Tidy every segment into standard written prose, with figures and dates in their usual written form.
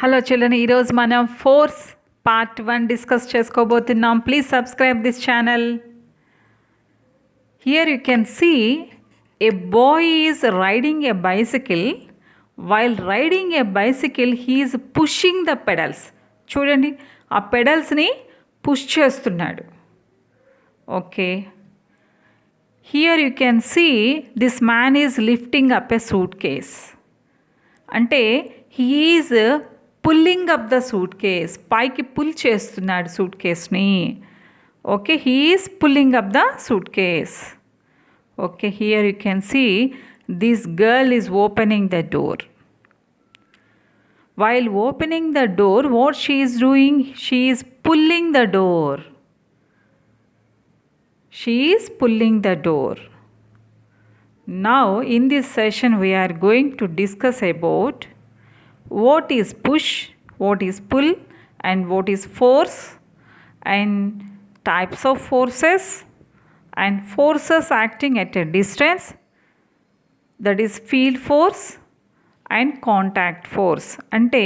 Hello children, ఈరోజు మనం force part 1 discuss చేసుకోబోతున్నాం. Please subscribe this channel. Here you can see a boy is riding a bicycle. While riding a bicycle he is pushing the pedals. చూడండి, ఆ పెడల్స్ని push చేస్తున్నాడు. Okay, here you can see this man is lifting up a suitcase. అంటే he is pulling up the suitcase. పైకి pull చేస్తున్నాడు సూట్ కేస్ని. Okay, he is pulling up the suit case. Okay, here you can see this girl is opening the door. While opening the door, what she is doing? She is pulling the door. She is pulling the door. Now, in this session, we are going to discuss about what is push, what is pull, and what is force, and types of forces, and forces acting at a distance, that is field force and contact force. అంటే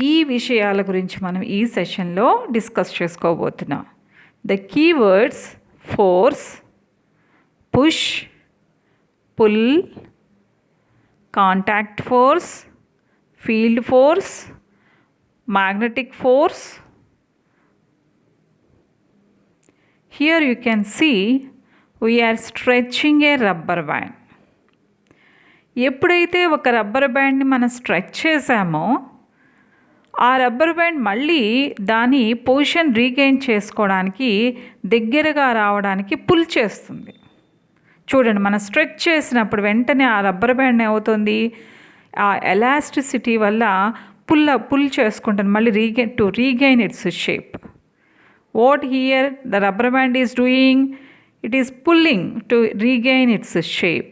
ఈ విషయాల గురించి మనం ఈ సెషన్లో discuss చేసుకోబోతున్నాం. The keywords force, push, pull, contact force, field force, magnetic force. Here you can see we are stretching a rubber band. ఎప్పుడైతే ఒక రబ్బర్ బ్యాండ్ని మనం స్ట్రెచ్ చేసామో ఆ రబ్బర్ బ్యాండ్ మళ్ళీ దాని పొజిషన్ రీగెయిన్ చేసుకోవడానికి, దగ్గరగా రావడానికి పుల్ చేస్తుంది. చూడండి, మనం స్ట్రెచ్ చేసినప్పుడు వెంటనే ఆ రబ్బర్ బ్యాండ్ ఏమవుతుంది, ఆ ఎలాస్టిసిటీ వల్ల పుల్ చేసుకుంటుంది మళ్ళీ regain it's shape. What here the rubber band is doing? It is pulling to regain it's shape.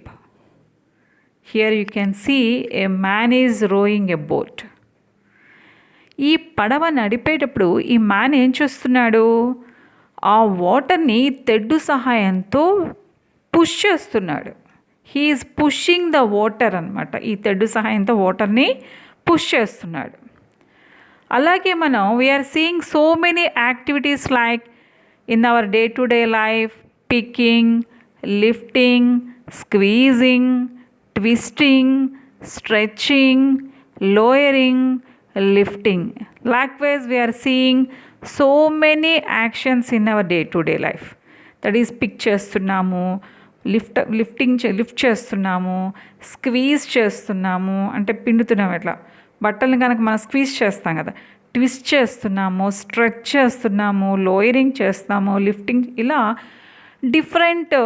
Here you can see a man is rowing a boat. ఈ పడవ నడిపేటప్పుడు ఈ man ఏం చేస్తున్నాడు? ఆ వాటర్ని తెడ్డు సహాయంతో పుష్ చేస్తున్నాడు. He is pushing the water అనమాట. ఈ తెడ్డు సహాయంతో వాటర్ని పుష్ చేస్తున్నాడు. అలాగే మనం we are seeing so many activities like in our day to day life: picking, lifting, squeezing, twisting, stretching, lowering, lifting. Likewise, we are seeing so many actions in our day-to-day life. That is, pick చేస్తున్నాము, lift చేస్తున్నాము, squeeze చేస్తున్నాము అంటే పిండుతున్నాము. ఎట్లా బట్టలను కనుక మనం squeeze చేస్తాం కదా, ట్విస్ట్ చేస్తున్నాము, స్ట్రెచ్ చేస్తున్నాము, లోయరింగ్ చేస్తాము, లిఫ్టింగ్, ఇలా డిఫరెంట్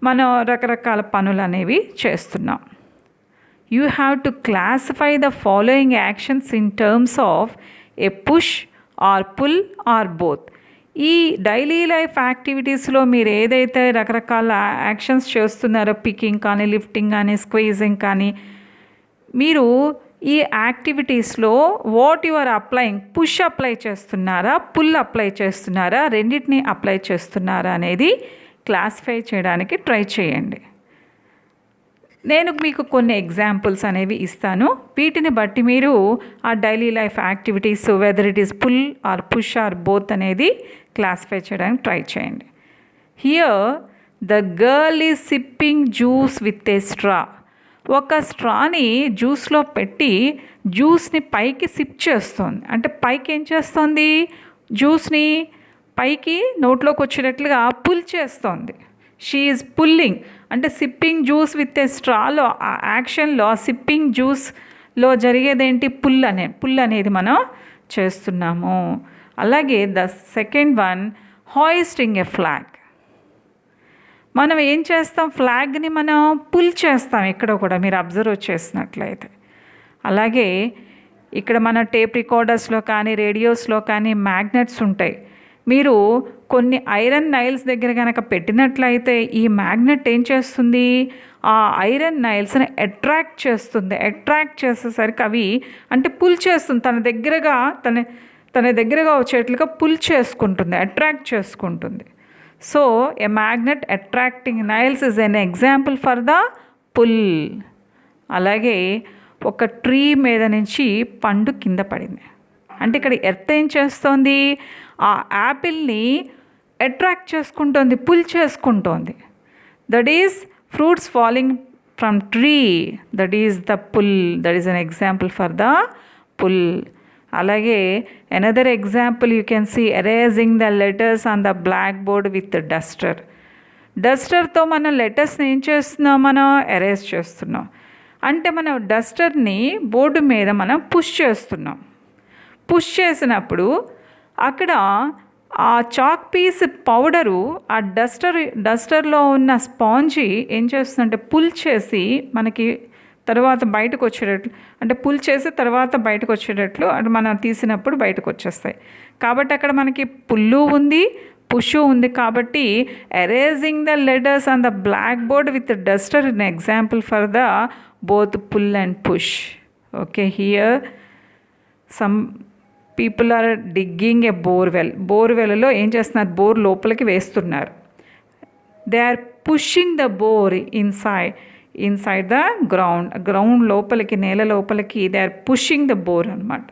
మనం రకరకాల పనులు అనేవి చేస్తున్నాం. You have to classify the following actions in terms of a push or pull or both. ఈ డైలీ లైఫ్ యాక్టివిటీస్లో మీరు ఏదైతే రకరకాల యాక్షన్స్ చేస్తున్నారో, పికింగ్ కానీ, లిఫ్టింగ్ కానీ, స్క్వీజింగ్ కానీ, మీరు ఈ యాక్టివిటీస్లో what you are applying, push apply చేస్తున్నారా, పుల్ అప్లై చేస్తున్నారా, రెండింటిని అప్లై చేస్తున్నారా అనేది క్లాసిఫై చేయడానికి ట్రై చేయండి. నేను మీకు కొన్ని ఎగ్జాంపుల్స్ అనేవి ఇస్తాను. వీటిని బట్టి మీరు ఆ daily life activities whether it is pull or push or both అనేది క్లాసిఫై చేయడానికి ట్రై చేయండి. Here the girl is sipping juice with a straw. ఒక స్ట్రాని జ్యూస్లో పెట్టి జ్యూస్ని పైకి సిప్ చేస్తుంది. అంటే పైకి ఏం చేస్తుంది? జ్యూస్ని పైకి నోట్లోకి వచ్చేటట్లుగా పుల్ చేస్తోంది. షీ ఈజ్ పుల్లింగ్ అంటే సిప్పింగ్ జ్యూస్ విత్ ఏ స్ట్రాలో, ఆ యాక్షన్లో సిప్పింగ్ జ్యూస్లో జరిగేదేంటి? పుల్ అనేది మనం చేస్తున్నాము. అలాగే the second one, hoisting A flag. మనం ఏం చేస్తాం? ఫ్లాగ్ని మనం పుల్ చేస్తాం. ఇక్కడ కూడా మీరు అబ్జర్వ్ చేసినట్లయితే. అలాగే ఇక్కడ మన టేప్ రికార్డర్స్లో కానీ, రేడియోస్లో కానీ మ్యాగ్నెట్స్ ఉంటాయి. మీరు కొన్ని ఐరన్ నైల్స్ దగ్గర కనుక పెట్టినట్లయితే ఈ మ్యాగ్నెట్ ఏం చేస్తుంది? ఆ ఐరన్ నైల్స్ని అట్రాక్ట్ చేస్తుంది. అట్రాక్ట్ చేసేసరికి అవి అంటే పుల్ చేస్తుంది, తన దగ్గరగా వచ్చేట్లుగా పుల్ చేసుకుంటుంది, అట్రాక్ట్ చేసుకుంటుంది. So a magnet attracting nails is an example for the pull. అలాగే ఒక ట్రీ మీద నుంచి పండు కింద పడింది. అంటే ఇక్కడ ఎర్త్ ఏం చేస్తోంది, ఆ యాపిల్ని అట్రాక్ట్ చేసుకుంటోంది, పుల్ చేసుకుంటోంది. That is fruits falling from tree, that is the pull, that is an example for the pull. అలాగే another example you can see erasing the letters on the blackboard with duster. డస్టర్తో మనం లెటర్స్ని ఏం చేస్తున్నాం, మనం erase చేస్తున్నాం. అంటే మనం డస్టర్ని బోర్డు మీద మనం పుష్ చేస్తున్నాం. పుష్ చేసినప్పుడు అక్కడ ఆ చాక్ పీస్ పౌడరు ఆ డస్టర్లో ఉన్న స్పాంజీ ఏం చేస్తుందంటే పుల్ చేసి మనకి తర్వాత బయటకు వచ్చేటట్లు, అంటే పుల్ చేసి తర్వాత బయటకు వచ్చేటట్లు అంటే మనం తీసినప్పుడు బయటకు వచ్చేస్తాయి. కాబట్టి అక్కడ మనకి పుల్లు ఉంది, పుష్ ఉంది. కాబట్టి erasing the letters on the blackboard with duster in example for the both pull and push. Okay, here some people are digging a borewell. బోర్వెల్లో ఏం చేస్తున్నారు, బోర్ లోపలికి వేస్తున్నారు. They are pushing the bore inside the ground లోపలికి, నేల లోపలికి they are pushing the bore అనమాట.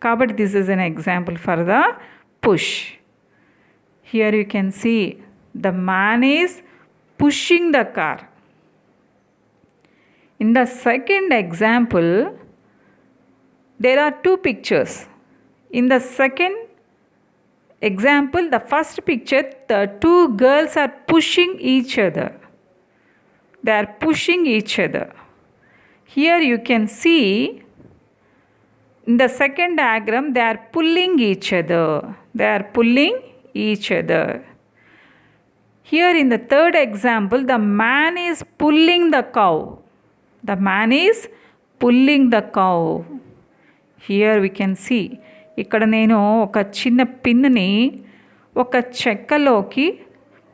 కాబట్టి this is an example for the push. Here you can see the man is pushing the car. In the second example, there are two pictures. In the second example, the first picture, the two girls are pushing each other. They are pushing each other. Here you can see in the second diagram, they are pulling each other. They are pulling each other. Here in the third example, the man is pulling the cow. The man is pulling the cow. Here we can see, ఇక్కడ నేను ఒక చిన్న పిన్ని ఒక చెక్కలోకి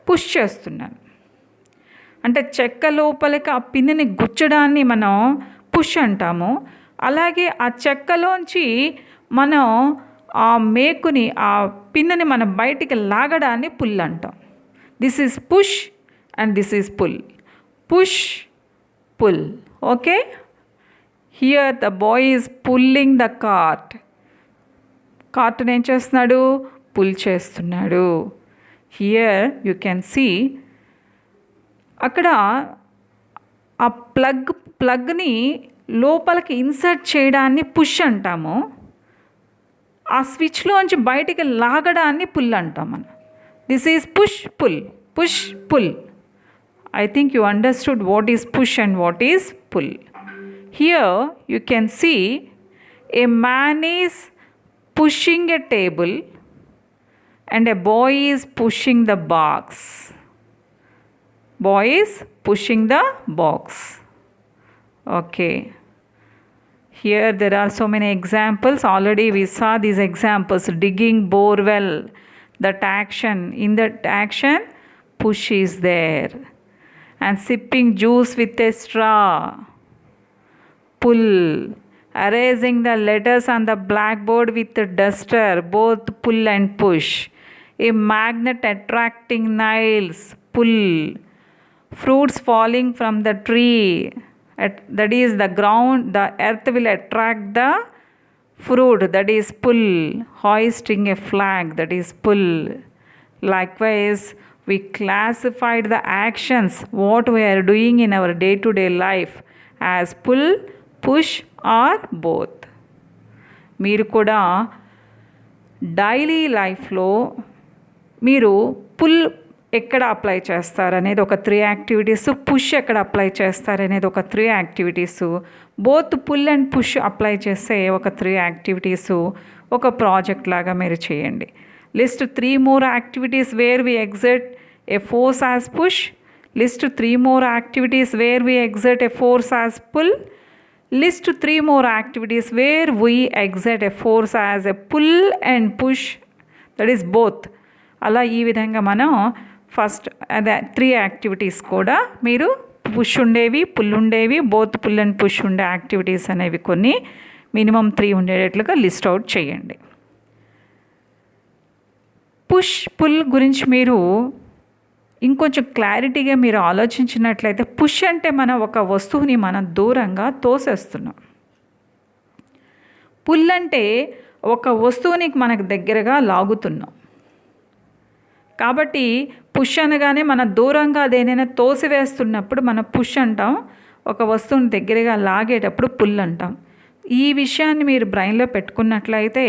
push చేస్తున్నాను. అంటే చెక్క లోపలికి ఆ పిన్ని గుచ్చడాన్ని మనం పుష్ అంటాము. అలాగే ఆ చెక్కలోంచి మనం ఆ మేకుని, ఆ పిన్నుని మనం బయటికి లాగడాన్ని పుల్ అంటాం. This is push and this is pull. Push, pull. Okay, here the boy is pulling the cart. కార్ట్ని ఏం చేస్తున్నాడు, పుల్ చేస్తున్నాడు. హియర్ యూ కెన్ సీ, అక్కడ ఆ ప్లగ్ని లోపలికి ఇన్సర్ట్ చేయడాన్ని పుష్ అంటాము. ఆ స్విచ్లోంచి బయటికి లాగడాన్ని పుల్ అంటాం మనం. This is push, pull, push, pull. I think you understood what is push and what is pull. Here you can see a man is pushing a table and a boy is pushing the box. Boy is pushing the box. Okay. Here there are so many examples. Already we saw these examples. Digging borewell. That action. In that action, push is there. And sipping juice with a straw. Pull. Erasing the letters on the blackboard with a duster. Both pull and push. A magnet attracting nails. Pull. Fruits falling from the tree. That is the ground, the earth will attract the fruit, that is pull. Hoisting a flag, that is pull. Likewise, we classified the actions what we are doing in our day-to-day life as pull, push or both. మీరు కూడా daily లైఫ్లో మీరు pull ఎక్కడ apply చేస్తారనేది ఒక 3 activities, push ఎక్కడ apply చేస్తారనేది ఒక 3 activities, both pull and push apply చేసే ఒక 3 యాక్టివిటీస్ ఒక ప్రాజెక్ట్ లాగా మీరు చేయండి. List 3 more activities where we exert a force as push. List 3 more activities where we exert a force as pull. List 3 more activities where we exert a force as a pull and push, that is both. అలా ఈ విధంగా మనం first అదే 3 activities కూడా మీరు push ఉండేవి, pull ఉండేవి, both pull and push ఉండే యాక్టివిటీస్ అనేవి కొన్ని మినిమం 3 ఉండేటట్లుగా లిస్ట్ అవుట్ చేయండి. పుష్ పుల్ గురించి మీరు ఇంకొంచెం క్లారిటీగా మీరు ఆలోచించినట్లయితే, పుష్ అంటే మనం ఒక వస్తువుని మనం దూరంగా తోసేస్తున్నాం. పుల్ అంటే ఒక వస్తువుని మనకు దగ్గరగా లాగుతున్నాం. కాబట్టి పుష్ అనగానే మన దూరంగా అదేదైనా తోసివేస్తున్నప్పుడు మనం పుష్ అంటాం, ఒక వస్తువుని దగ్గరగా లాగేటప్పుడు పుల్ అంటాం. ఈ విషయాన్ని మీరు బ్రెయిన్లో పెట్టుకున్నట్లయితే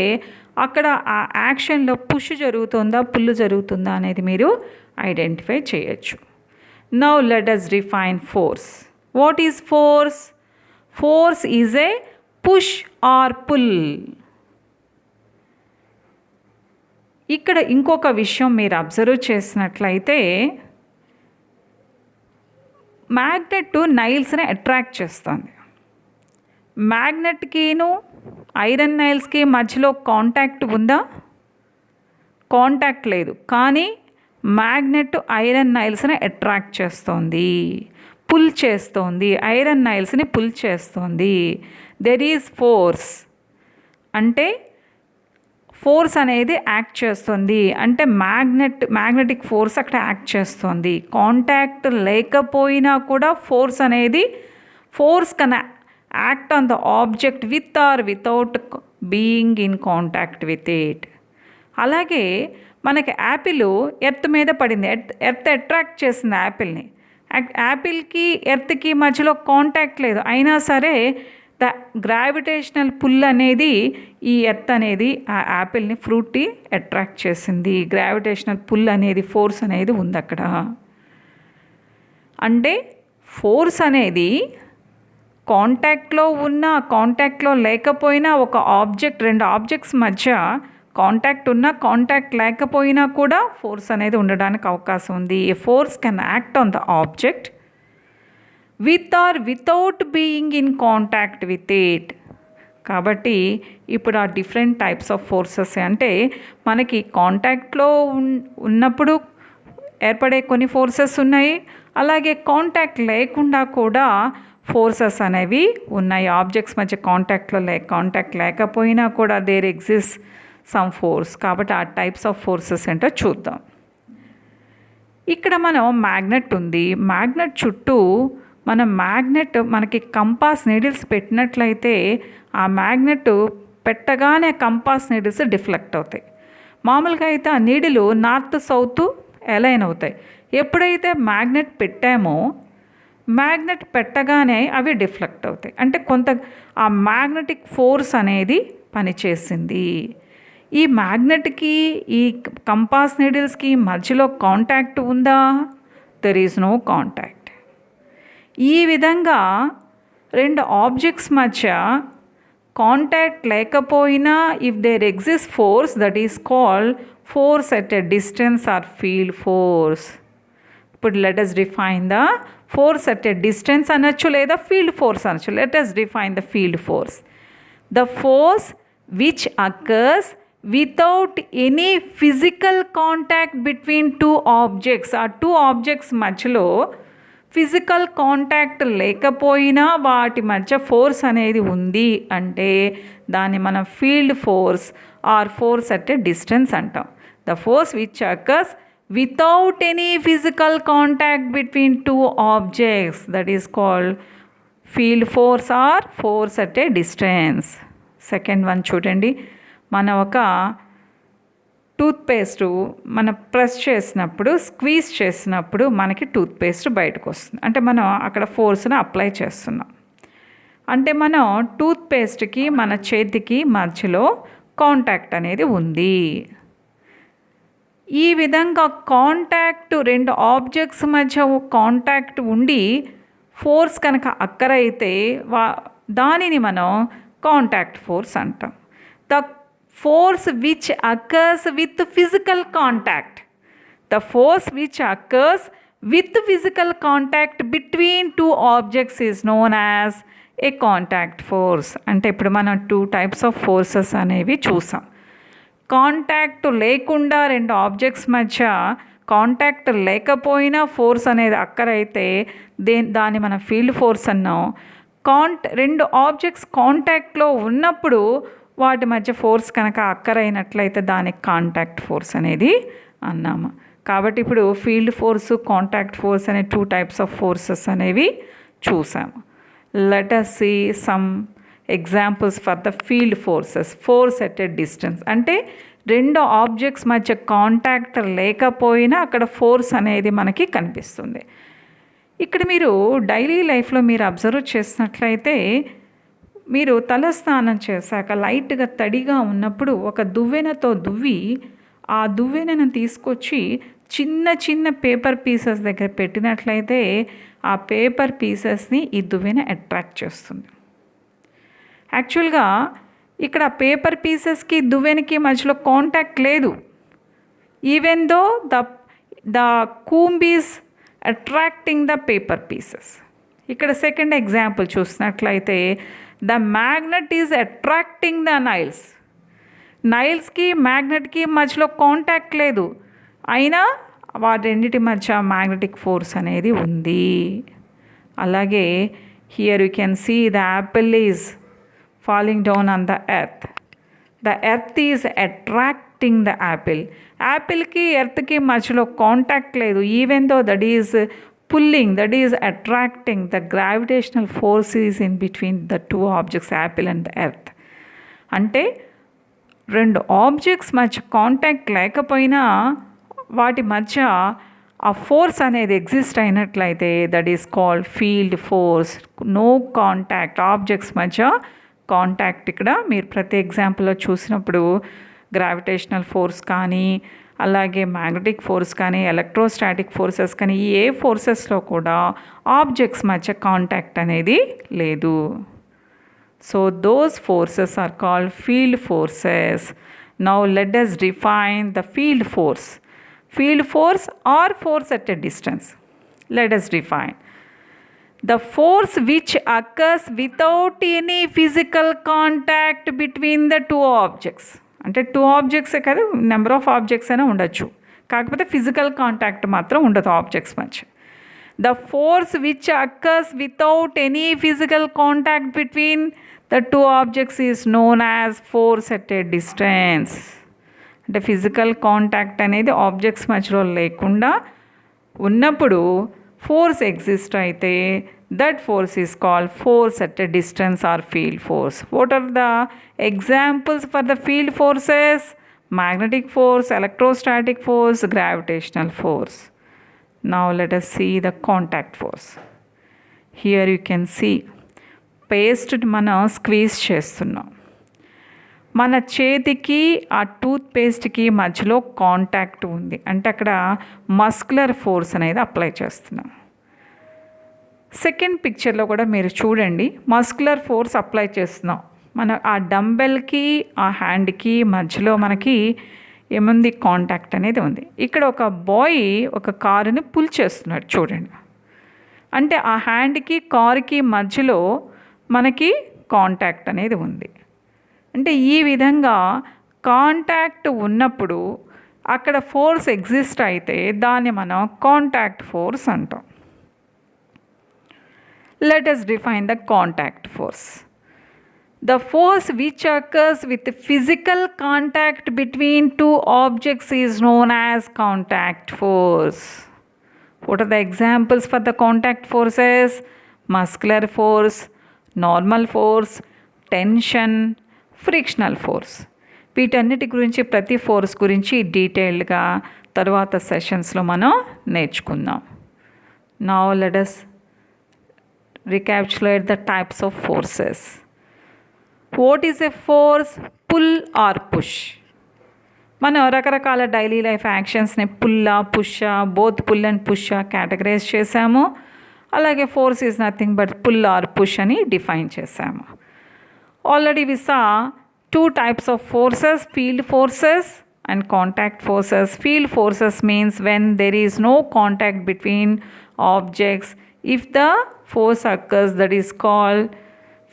అక్కడ ఆ యాక్షన్లో పుష్ జరుగుతుందా పుల్ జరుగుతుందా అనేది మీరు ఐడెంటిఫై చేయొచ్చు. Now let us define force. What is force? Force is a push or pull. ఇక్కడ ఇంకొక విషయం మీరు అబ్జర్వ్ చేసినట్లయితే మ్యాగ్నెట్ నైల్స్ని అట్రాక్ట్ చేస్తుంది. మ్యాగ్నెట్కిను ఐరన్ నైల్స్కి మధ్యలో కాంటాక్ట్ ఉందా? కాంటాక్ట్ లేదు, కానీ మ్యాగ్నెట్ ఐరన్ నైల్స్ని అట్రాక్ట్ చేస్తోంది, పుల్ చేస్తోంది, ఐరన్ నైల్స్ని పుల్ చేస్తోంది. దెర్ ఈజ్ ఫోర్స్ అంటే ఫోర్స్ అనేది యాక్ట్ చేస్తుంది, అంటే మ్యాగ్నెటిక్ ఫోర్స్ అక్కడ యాక్ట్ చేస్తుంది. కాంటాక్ట్ లేకపోయినా కూడా force can act on the object with or without being in contact with it. అలాగే మనకి యాపిల్ ఎర్త్ మీద పడింది, ఎర్త్ అట్రాక్ట్ చేసింది యాపిల్ని. యాపిల్కి ఎర్త్కి మధ్యలో కాంటాక్ట్ లేదు, అయినా సరే ద గ్రావిటేషనల్ పుల్ అనేది ఈ ఎర్త్ అనేది ఆ యాపిల్ని ఫ్రూట్ని అట్రాక్ట్ చేసింది. గ్రావిటేషనల్ పుల్ అనేది ఫోర్స్ అనేది ఉంది అక్కడ. అంటే ఫోర్స్ అనేది కాంటాక్ట్లో లేకపోయినా ఒక రెండు ఆబ్జెక్ట్స్ మధ్య కాంటాక్ట్ ఉన్నా కాంటాక్ట్ లేకపోయినా కూడా ఫోర్స్ అనేది ఉండడానికి అవకాశం ఉంది. A force can act on the object with or without being in contact with it. కాబట్టి ఇప్పుడు ఆ డిఫరెంట్ టైప్స్ ఆఫ్ ఫోర్సెస్ అంటే మనకి కాంటాక్ట్లో ఉన్నప్పుడు ఏర్పడే కొన్ని ఫోర్సెస్ ఉన్నాయి, అలాగే కాంటాక్ట్ లేకుండా కూడా ఫోర్సెస్ అనేవి ఉన్నాయి. ఆబ్జెక్ట్స్ మధ్య కాంటాక్ట్ లేకపోయినా కూడా దేర్ ఎగ్జిస్ట్ సమ్ ఫోర్స్. కాబట్టి ఆ టైప్స్ ఆఫ్ ఫోర్సెస్ ఏంటో చూద్దాం. ఇక్కడ మనం మ్యాగ్నెట్ ఉంది, మ్యాగ్నెట్ చుట్టూ మనకి కంపాస్ నీడిల్స్ పెట్టినట్లయితే ఆ మ్యాగ్నెట్ పెట్టగానే కంపాస్ నీడిల్స్ డిఫ్లెక్ట్ అవుతాయి. మామూలుగా అయితే ఆ నీడిలు నార్త్ సౌత్ అలైన్ అవుతాయి. ఎప్పుడైతే మ్యాగ్నెట్ పెట్టామో మ్యాగ్నెట్ పెట్టగానే అవి డిఫ్లెక్ట్ అవుతాయి. అంటే ఆ మ్యాగ్నెటిక్ ఫోర్స్ అనేది పనిచేసింది. ఈ మ్యాగ్నెట్కి ఈ కంపాస్ నీడిల్స్కి మధ్యలో కాంటాక్ట్ ఉందా? There is no contact. ఈ విధంగా రెండు ఆబ్జెక్ట్స్ మధ్య కాంటాక్ట్ లేకపోయినా if there exist force, that is called force at a distance or field force. ఇప్పుడు let us define the force at a distance అనొచ్చు లేదా ఫీల్డ్ ఫోర్స్ అనొచ్చు. Let us define the field force. The force which occurs without any physical contact between two objects. ఆ two objects మధ్యలో physical contact లేకపోయినా వాటి మధ్య force అనేది ఉంది అంటే దాన్ని మనం field force or force at a distance అంటాం. The force which occurs without any physical contact between two objects, that is called field force or force at a distance. Second one చూడండి, మన ఒక toothpaste press చేసినప్పుడు squeeze చేసినప్పుడు మనకి toothpaste బయటకు వస్తుంది, అంటే మనం అక్కడ ఫోర్స్ని అప్లై చేస్తున్నాం. అంటే మనం టూత్పేస్ట్కి మన చేతికి మధ్యలో కాంటాక్ట్ అనేది ఉంది. ఈ విధంగా రెండు ఆబ్జెక్ట్స్ మధ్య కాంటాక్ట్ ఉండి ఫోర్స్ కనుక అక్కరైతే దానిని మనం కాంటాక్ట్ ఫోర్స్ అంటాం. The force which occurs with physical contact. The force which occurs with physical contact between two objects is known as a contact force. అంటే ఇప్పుడు మనం టూ టైప్స్ ఆఫ్ ఫోర్సెస్ అనేవి చూసాం. కాంటాక్ట్ లేకుండా రెండు ఆబ్జెక్ట్స్ మధ్య contact లేకపోయినా ఫోర్స్ అనేది అక్కరైతే దాన్ని మనం ఫీల్డ్ ఫోర్స్ అన్నాం. రెండు ఆబ్జెక్ట్స్ కాంటాక్ట్లో ఉన్నప్పుడు వాటి మధ్య ఫోర్స్ కనుక అక్కరైనట్లయితే దానికి కాంటాక్ట్ ఫోర్స్ అనేది అన్నాము. కాబట్టి ఇప్పుడు ఫీల్డ్ ఫోర్స్, కాంటాక్ట్ ఫోర్స్ అనే టూ టైప్స్ ఆఫ్ ఫోర్సెస్ అనేవి చూసాము. Let us see some examples for the field forces. Force at a distance అంటే రెండు ఆబ్జెక్ట్స్ మధ్య కాంటాక్ట్ లేకపోయినా అక్కడ ఫోర్స్ అనేది మనకి కనిపిస్తుంది. ఇక్కడ మీరు డైలీ లైఫ్లో మీరు అబ్జర్వ్ చేసినట్లయితే మీరు తలస్నానం చేశాక లైట్గా తడిగా ఉన్నప్పుడు ఒక దువ్వెనతో దువ్వి ఆ దువ్వెనను తీసుకొచ్చి చిన్న చిన్న పేపర్ పీసెస్ దగ్గర పెట్టినట్లయితే ఆ పేపర్ పీసెస్ని ఈ దువ్వెన అట్రాక్ట్ చేస్తుంది. యాక్చువల్గా ఇక్కడ పేపర్ పీసెస్కి దువ్వెనకి మధ్యలో కాంటాక్ట్ లేదు. Even though the comb is attracting the paper pieces. ఇక్కడ సెకండ్ ఎగ్జాంపుల్ చూసినట్లయితే the magnet is attracting the nails. నైల్స్కి మ్యాగ్నెట్కి మధ్యలో కాంటాక్ట్ లేదు, అయినా వాటన్నిటి మధ్య మ్యాగ్నెటిక్ ఫోర్స్ అనేది ఉంది. అలాగే here you can see the apple is falling down on the earth. The earth is attracting the apple. యాపిల్కి ఎర్త్కి మధ్యలో కాంటాక్ట్ లేదు, even though that is pulling, that is attracting. The gravitational force is in between the two objects, apple and the earth. అంటే రెండు objects మధ్య contact లేకపోయినా వాటి మధ్య ఆ ఫోర్స్ అనేది ఎగ్జిస్ట్ అయినట్లయితే that is called field force. No contact, objects మధ్య కాంటాక్ట్. ఇక్కడ మీరు ప్రతి ఎగ్జాంపుల్లో చూసినప్పుడు గ్రావిటేషనల్ ఫోర్స్ కానీ అలాగే మ్యాగ్నెటిక్ ఫోర్స్ కానీ ఎలక్ట్రోస్టాటిక్ ఫోర్సెస్ కానీ ఏ ఫోర్సెస్లో కూడా ఆబ్జెక్ట్స్ మధ్య కాంటాక్ట్ అనేది లేదు. So those forces are called field forces. Now let us define the field force. Field force or force at a distance. Let us define. The force which occurs without any physical contact between the two objects. అంటే two ఆబ్జెక్ట్సే కదా, number of objects అయినా ఉండొచ్చు, కాకపోతే physical contact మాత్రం ఉండదు objects మధ్య. The force which occurs without any physical contact between the two objects is known as force at a distance. అంటే physical contact అనేది ఆబ్జెక్ట్స్ మధ్యలో లేకుండా ఉన్నప్పుడు ఫోర్స్ ఎగ్జిస్ట్ అయితే that force is called force at a distance or field force. What are the examples for the field forces? Magnetic force, electrostatic force, gravitational force. Now let us see the contact force. Here you can see paste మనం squeeze చేస్తున్నాం. మన చేతికి ఆ tooth పేస్ట్కి మధ్యలో contact ఉంది అంటే అక్కడ muscular force అనేది అప్లై చేస్తున్నాం. సెకండ్ పిక్చర్లో కూడా మీరు చూడండి, మస్కులర్ ఫోర్స్ అప్లై చేస్తున్నాం. మన ఆ డంబెల్కి ఆ హ్యాండ్కి మధ్యలో మనకి ఏముంది, కాంటాక్ట్ అనేది ఉంది. ఇక్కడ ఒక బాయ్ ఒక కారుని పుల్ చేస్తున్నాడు చూడండి, అంటే ఆ హ్యాండ్కి కారుకి మధ్యలో మనకి కాంటాక్ట్ అనేది ఉంది. అంటే ఈ విధంగా కాంటాక్ట్ ఉన్నప్పుడు అక్కడ ఫోర్స్ ఎగ్జిస్ట్ అయితే దాన్ని మనం కాంటాక్ట్ ఫోర్స్ అంటాం. Let us define the contact force. The force which occurs with physical contact between two objects is known as contact force. What are the examples for the contact forces? Muscular force, normal force, tension, frictional force. వీటన్నిటి గురించి ప్రతి force గురించి డీటెయిల్డ్గా తర్వాత సెషన్స్లో మనం నేర్చుకుందాం. Now let us recapitulate the types of forces. What is a force? Pull or push. మనం రకరకాల డైలీ లైఫ్ యాక్షన్స్ని పుల్లా పుషా, బోత్ పుల్ అండ్ పుషా కేటగరైజ్ చేసాము. అలాగే force is nothing but pull or push అని డిఫైన్ చేసాము. Already we saw two types of forces, field forces and contact forces. Field forces means when there is no contact between objects. If the force occurs, that is called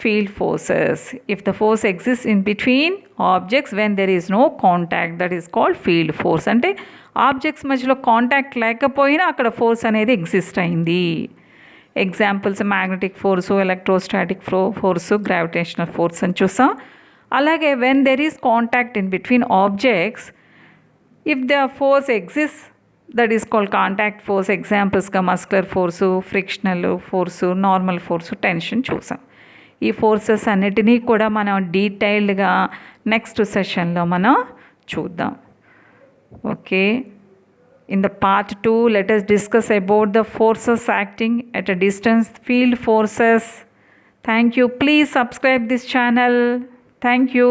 field forces. If the force exists in between objects when there is no contact, that is called field force. అంటే objects మధ్యలో contact లేకపోయినా అక్కడ force అనేది exist అయింది. Examples magnetic force, electrostatic force, gravitational force అని చూసాం. అలాగే when there is contact in between objects, if the force exist, that is called contact force. ఎగ్జాంపుల్స్గా muscular force, frictional force, normal force, tension చూసాం. ఈ forces అన్నిటినీ కూడా మనం డీటెయిల్డ్గా నెక్స్ట్ సెషన్లో మనం చూద్దాం. Okay, in the part 2 let us discuss about the forces acting at a distance, field forces. Thank you. Please subscribe this channel. Thank you.